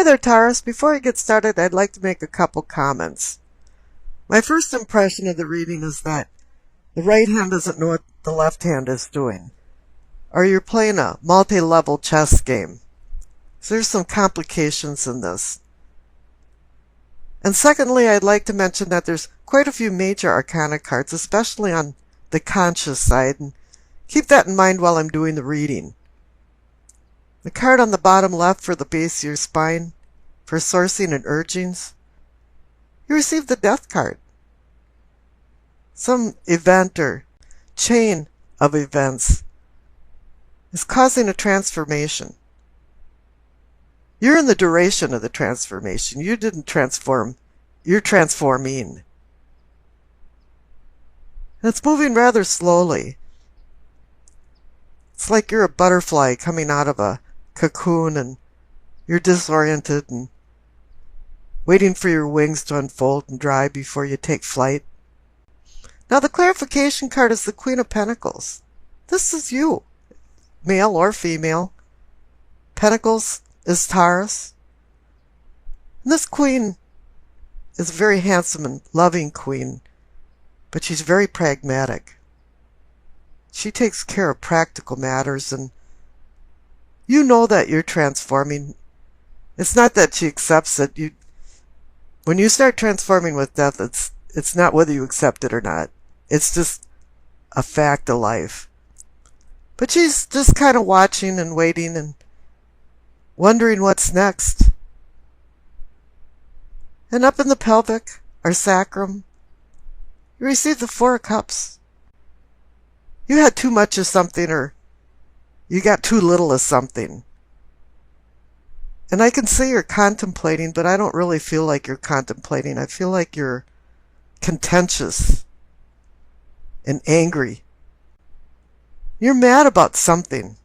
Hi there, Taurus. Before I get started, I'd like to make a couple comments. My first impression of the reading is that the right hand doesn't know what the left hand is doing, or you're playing a multi-level chess game. So there's some complications in this. And secondly, I'd like to mention that there's quite a few major arcana cards, especially on the conscious side, and keep that in mind while I'm doing the reading. The card on the bottom left for the base of your spine, for sourcing and urgings, you receive the Death card. Some event or chain of events is causing a transformation. You're in the duration of the transformation. You didn't transform. You're transforming. And it's moving rather slowly. It's like you're a butterfly coming out of a cocoon and you're disoriented and waiting for your wings to unfold and dry before you take flight. Now the clarification card is the Queen of Pentacles. This is you, male or female. Pentacles is Taurus. And this queen is a very handsome and loving queen, but she's very pragmatic. She takes care of practical matters, and you know that you're transforming. It's not that she accepts it. When you start transforming with death, it's not whether you accept it or not. It's just a fact of life. But she's just kind of watching and waiting and wondering what's next. And up in the pelvic, or sacrum, you receive the Four of Cups. You had too much of something, or you got too little of something. And I can say you're contemplating, but I don't really feel like you're contemplating. I feel like you're contentious and angry. You're mad about something.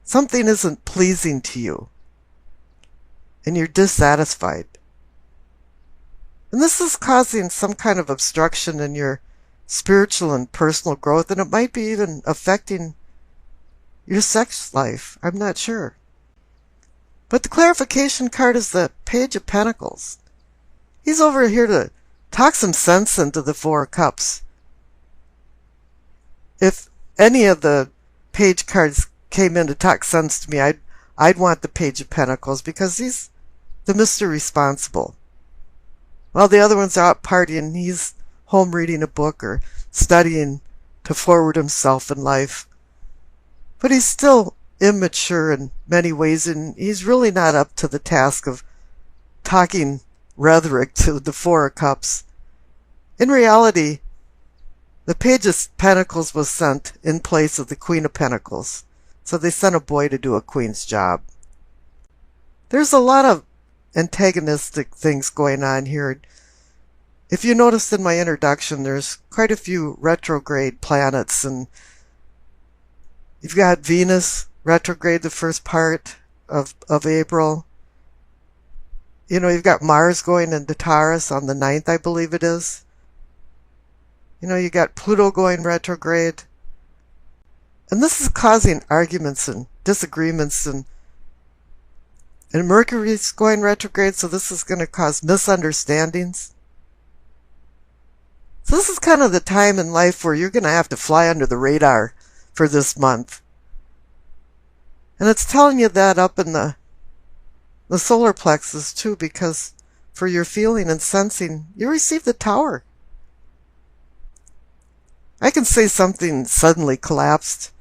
Something isn't pleasing to you, and you're dissatisfied. And this is causing some kind of obstruction in your spiritual and personal growth, and it might be even affecting your sex life. I'm not sure. But the clarification card is the Page of Pentacles. He's over here to talk some sense into the Four of Cups. If any of the page cards came in to talk sense to me, I'd want the Page of Pentacles, because he's the Mr. Responsible. While the other ones are out partying, he's home reading a book or studying to forward himself in life. But he's still immature in many ways, and he's really not up to the task of talking rhetoric to the Four of Cups. In reality, the Page of Pentacles was sent in place of the Queen of Pentacles. So they sent a boy to do a queen's job. There's a lot of antagonistic things going on here. If you noticed in my introduction, there's quite a few retrograde planets, and you've got Venus retrograde the first part of April. You know, you've got Mars going into Taurus on the 9th, I believe it is. You know, you got Pluto going retrograde. And this is causing arguments and disagreements, and Mercury's going retrograde, so this is going to cause misunderstandings. So this is kind of the time in life where you're going to have to fly under the radar for this month. And it's telling you that up in the solar plexus too, because for your feeling and sensing, you receive the Tower. I can say something suddenly collapsed,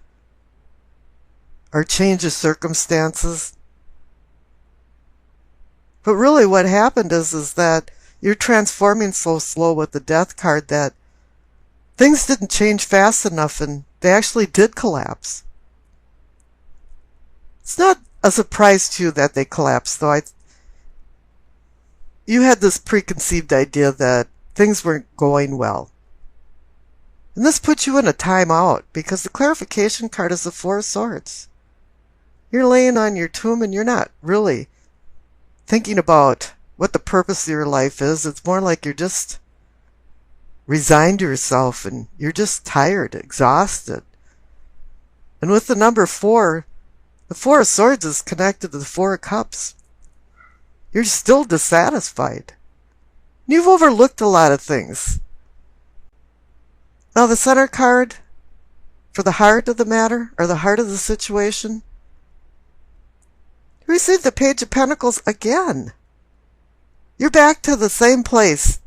or change of circumstances. But really what happened is that you're transforming so slow with the Death card that things didn't change fast enough, and they actually did collapse. It's not a surprise to you that they collapsed, though. You had this preconceived idea that things weren't going well. And this puts you in a timeout, because the clarification card is the Four of Swords. You're laying on your tomb and you're not really thinking about what the purpose of your life is. It's more like you're just resigned to yourself and you're just tired, exhausted. And with the number 4, The Four of Swords is connected to the Four of Cups. You're still dissatisfied. You've overlooked a lot of things. Now the center card for the heart of the matter, or the heart of the situation, you receive the Page of Pentacles again. You're back to the same place.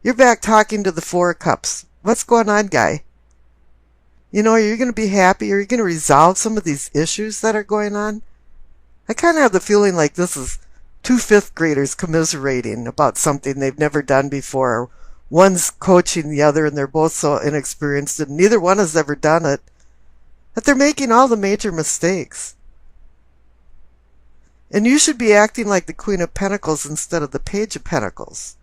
You're back talking to the Four of Cups. What's going on, guy? You know, are you going to be happy? Are you going to resolve some of these issues that are going on? I kind of have the feeling like this is two fifth graders commiserating about something they've never done before. One's coaching the other, and they're both so inexperienced, and neither one has ever done it, that they're making all the major mistakes. And you should be acting like the Queen of Pentacles instead of the Page of Pentacles.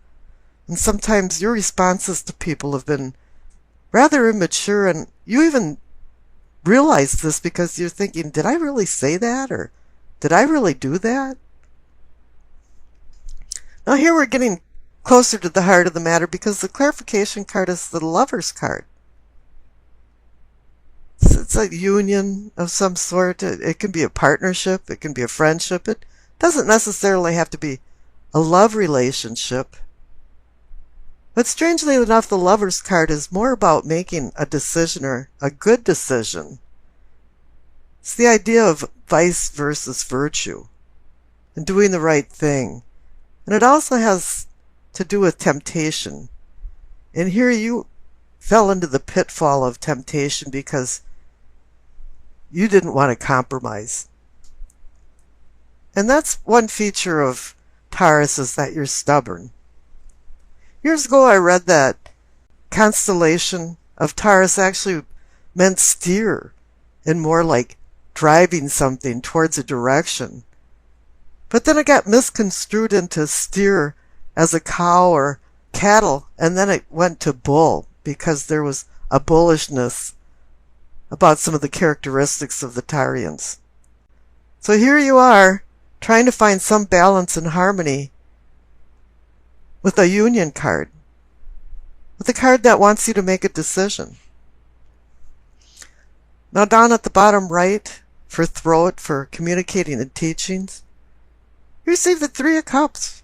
And sometimes your responses to people have been rather immature, and you even realize this because you're thinking, did I really say that? Or did I really do that? Now here we're getting closer to the heart of the matter because the clarification card is the Lover's card. It's a union of some sort. It can be a partnership. It can be a friendship. It doesn't necessarily have to be a love relationship. But strangely enough, the Lover's card is more about making a decision, or a good decision. It's the idea of vice versus virtue and doing the right thing. And it also has to do with temptation. And here you fell into the pitfall of temptation because you didn't want to compromise. And that's one feature of Taurus, is that you're stubborn. Years ago I read that constellation of Taurus actually meant steer, and more like driving something towards a direction. But then it got misconstrued into steer as a cow or cattle, and then it went to bull because there was a bullishness about some of the characteristics of the Taurians. So here you are, trying to find some balance and harmony with a union card, with a card that wants you to make a decision. Now down at the bottom right, for throat, for communicating and teachings, you receive the Three of Cups.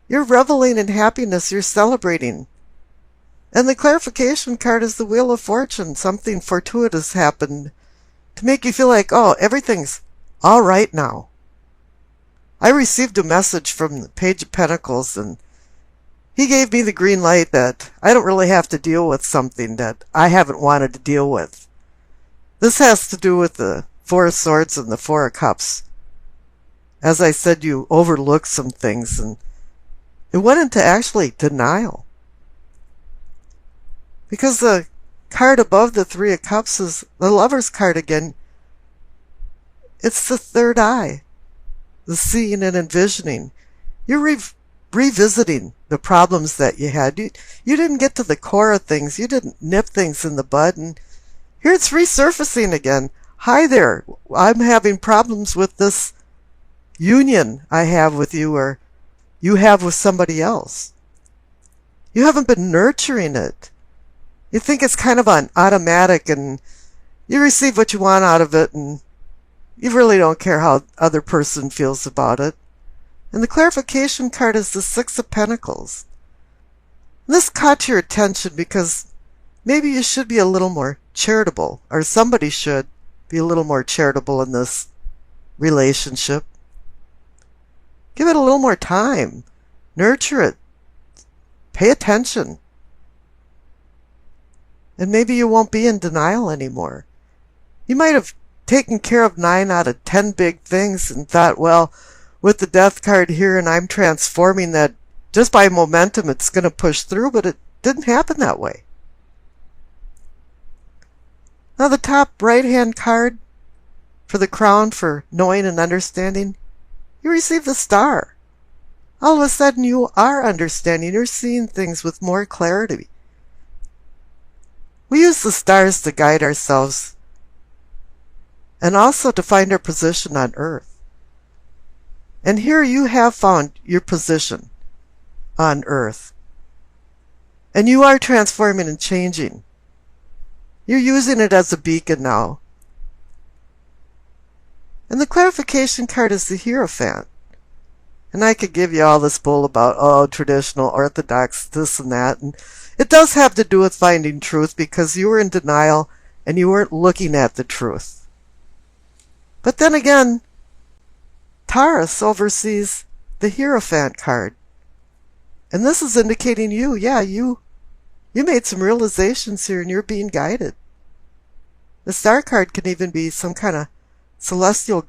You're reveling in happiness, you're celebrating. And the clarification card is the Wheel of Fortune. Something fortuitous happened to make you feel like, oh, everything's all right now. I received a message from the Page of Pentacles, and he gave me the green light that I don't really have to deal with something that I haven't wanted to deal with. This has to do with the Four of Swords and the Four of Cups. As I said, you overlooked some things, and it went into actually denial. Because the card above the Three of Cups is the Lover's card again. It's the third eye, the seeing and envisioning. You're revisiting the problems that you had. You didn't get to the core of things. You didn't nip things in the bud. And here it's resurfacing again. Hi there. I'm having problems with this union I have with you, or you have with somebody else. You haven't been nurturing it. You think it's kind of on automatic, and you receive what you want out of it, and you really don't care how the other person feels about it. And the clarification card is the Six of Pentacles. This caught your attention because maybe you should be a little more charitable, or somebody should be a little more charitable in this relationship. Give it a little more time. Nurture it. Pay attention. And maybe you won't be in denial anymore. You might have taken care of 9 out of 10 big things and thought, well, with the Death card here and I'm transforming that, just by momentum it's going to push through, but it didn't happen that way. Now the top right-hand card for the crown, for knowing and understanding, you receive the Star. All of a sudden you are understanding. You're seeing things with more clarity. We use the stars to guide ourselves and also to find our position on Earth. And here you have found your position on Earth. And you are transforming and changing. You're using it as a beacon now. And the clarification card is the Hierophant. And I could give you all this bull about, oh, traditional, orthodox, this and that. And it does have to do with finding truth because you were in denial and you weren't looking at the truth. But then again, Taurus oversees the Hierophant card. And this is indicating you, yeah, you made some realizations here and you're being guided. The Star card can even be some kind of celestial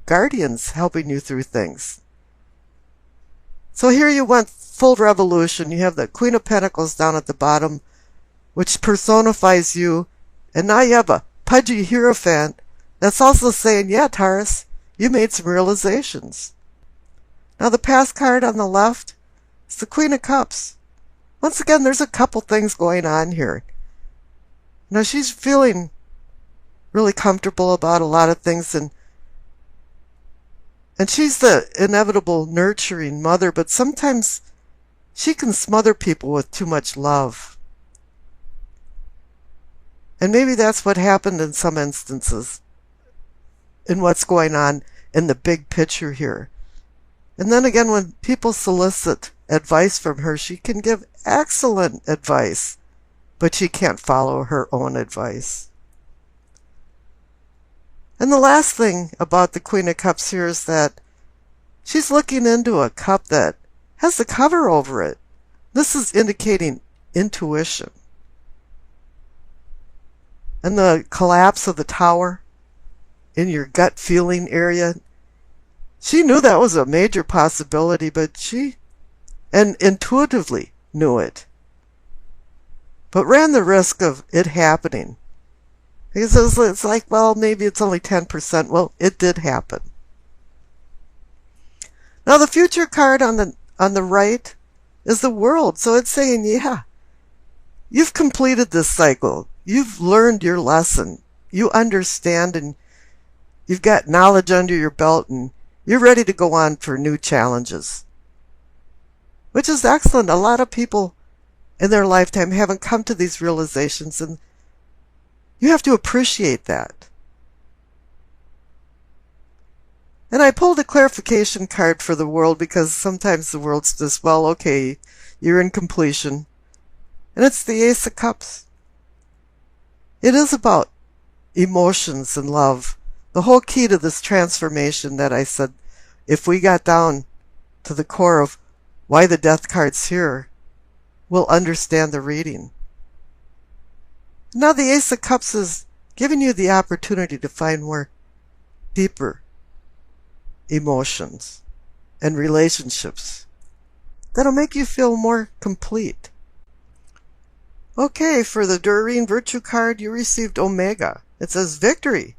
guardians helping you through things. So here you went full revolution. You have the Queen of Pentacles down at the bottom, which personifies you. And now you have a pudgy Hierophant that's also saying, yeah, Taurus, you made some realizations. Now the past card on the left is the Queen of Cups. Once again, there's a couple things going on here. Now she's feeling really comfortable about a lot of things, and she's the inevitable nurturing mother, but sometimes she can smother people with too much love. And maybe that's what happened in some instances in what's going on in the big picture here. And then again, when people solicit advice from her, she can give excellent advice, but she can't follow her own advice. And the last thing about the Queen of Cups here is that she's looking into a cup that has the cover over it. This is indicating intuition. And the collapse of the tower in your gut feeling area, she knew that was a major possibility, but she intuitively knew it, but ran the risk of it happening. Because it's like, well, maybe it's only 10%. Well, it did happen. Now the future card on the right is the World. So it's saying, yeah, you've completed this cycle. You've learned your lesson. You understand, and you've got knowledge under your belt, and you're ready to go on for new challenges. Which is excellent. A lot of people in their lifetime haven't come to these realizations, and you have to appreciate that. And I pulled a clarification card for the World because sometimes the World's just, well, okay, you're in completion. And it's the Ace of Cups. It is about emotions and love. The whole key to this transformation that I said, if we got down to the core of why the Death card's here, we'll understand the reading. Now the Ace of Cups is giving you the opportunity to find more deeper emotions and relationships that'll make you feel more complete. Okay, for the Doreen Virtue card, you received Omega. It says victory.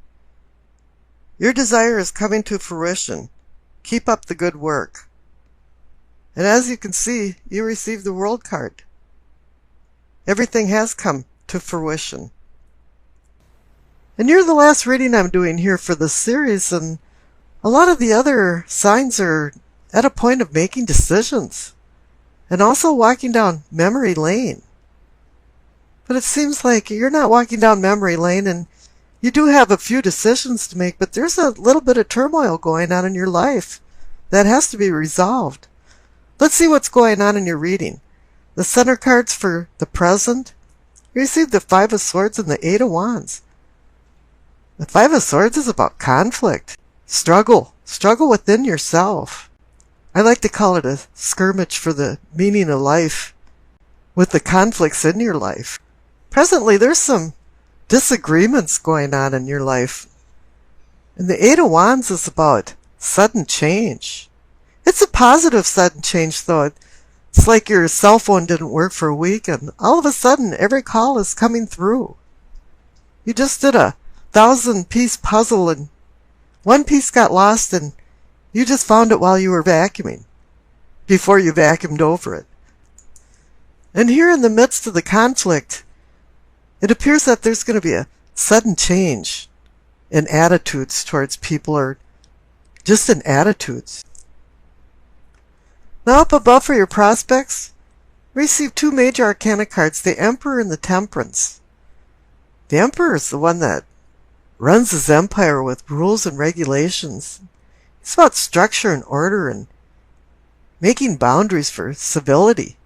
Your desire is coming to fruition. Keep up the good work. And as you can see, you received the World card. Everything has come to fruition. And you're the last reading I'm doing here for this series, and a lot of the other signs are at a point of making decisions and also walking down memory lane. But it seems like you're not walking down memory lane, and you do have a few decisions to make, but there's a little bit of turmoil going on in your life that has to be resolved. Let's see what's going on in your reading. The center cards for the present. You received the Five of Swords and the Eight of Wands. The Five of Swords is about conflict, struggle within yourself. I like to call it a skirmish for the meaning of life with the conflicts in your life. Presently, there's some disagreements going on in your life. And the Eight of Wands is about sudden change. It's a positive sudden change, though. It's like your cell phone didn't work for a week, and all of a sudden, every call is coming through. You just did a 1,000-piece puzzle, and one piece got lost, and you just found it while you were vacuuming, before you vacuumed over it. And here in the midst of the conflict, it appears that there's going to be a sudden change in attitudes towards people, or just in attitudes. Now up above for your prospects, receive two major arcana cards, the Emperor and the Temperance. The Emperor is the one that runs his empire with rules and regulations. It's about structure and order and making boundaries for civility.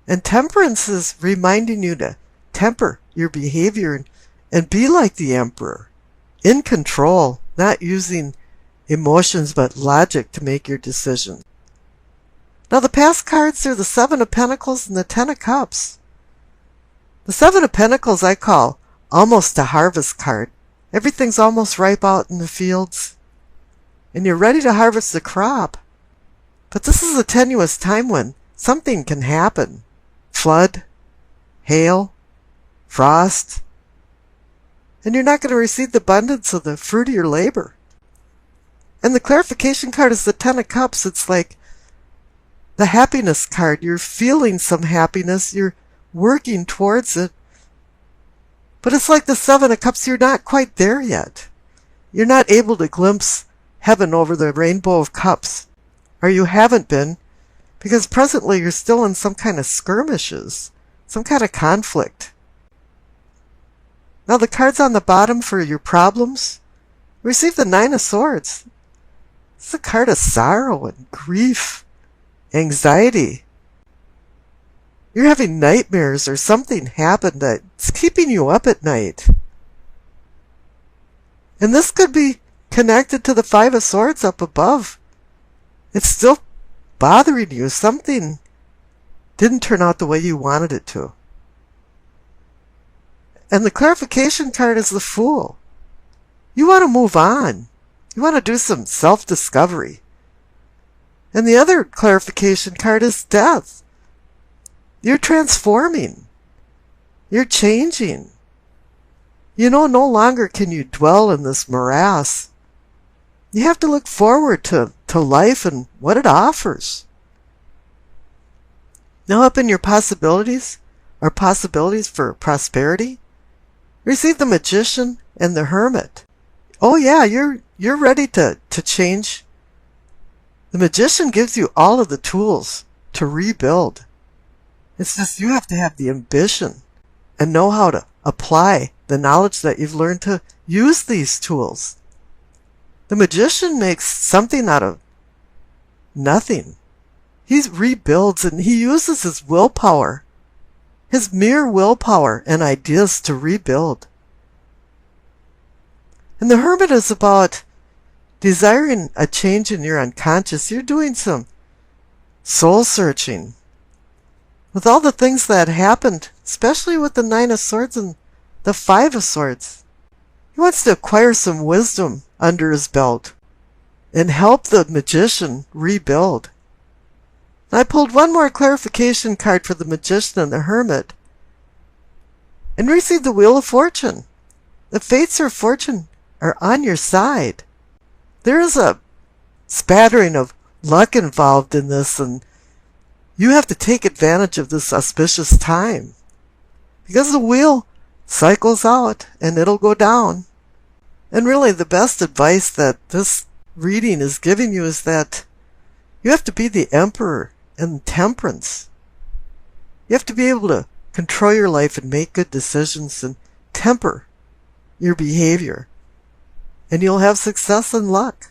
And temperance is reminding you to temper your behavior and be like the emperor, in control, not using emotions but logic to make your decisions. Now the past cards are the Seven of Pentacles and the Ten of Cups. The Seven of Pentacles I call almost a harvest card. Everything's almost ripe out in the fields, and you're ready to harvest the crop. But this is a tenuous time when something can happen. Flood, hail, frost, and you're not going to receive the abundance of the fruit of your labor. And the clarification card is the Ten of Cups. It's like the happiness card. You're feeling some happiness. You're working towards it. But it's like the Seven of Cups. You're not quite there yet. You're not able to glimpse heaven over the rainbow of cups. Or you haven't been, because presently you're still in some kind of skirmishes, some kind of conflict. Now the cards on the bottom for your problems, receive the Nine of Swords. It's a card of sorrow and grief, anxiety. You're having nightmares or something happened that's keeping you up at night. And this could be connected to the Five of Swords up above. It's still bothering you. Something didn't turn out the way you wanted it to. And the clarification card is the Fool. You want to move on. You want to do some self-discovery. And the other clarification card is Death. You're transforming. You're changing. You know, no longer can you dwell in this morass. You have to look forward to life and what it offers. Now up in your possibilities, or possibilities for prosperity, receive the Magician and the Hermit. Oh yeah, you're ready to change. The Magician gives you all of the tools to rebuild. It's just you have to have the ambition and know how to apply the knowledge that you've learned to use these tools. The Magician makes something out of nothing. He rebuilds and he uses his willpower, his mere willpower and ideas to rebuild. And the Hermit is about desiring a change in your unconscious. You're doing some soul searching. With all the things that happened, especially with the Nine of Swords and the Five of Swords, he wants to acquire some wisdom under his belt and help the Magician rebuild. I pulled one more clarification card for the Magician and the Hermit and received the Wheel of Fortune. The fates of fortune are on your side. There is a spattering of luck involved in this, and you have to take advantage of this auspicious time, because the wheel cycles out and it'll go down. And really the best advice that this reading is giving you is that you have to be the emperor in temperance. You have to be able to control your life and make good decisions and temper your behavior, and you'll have success and luck.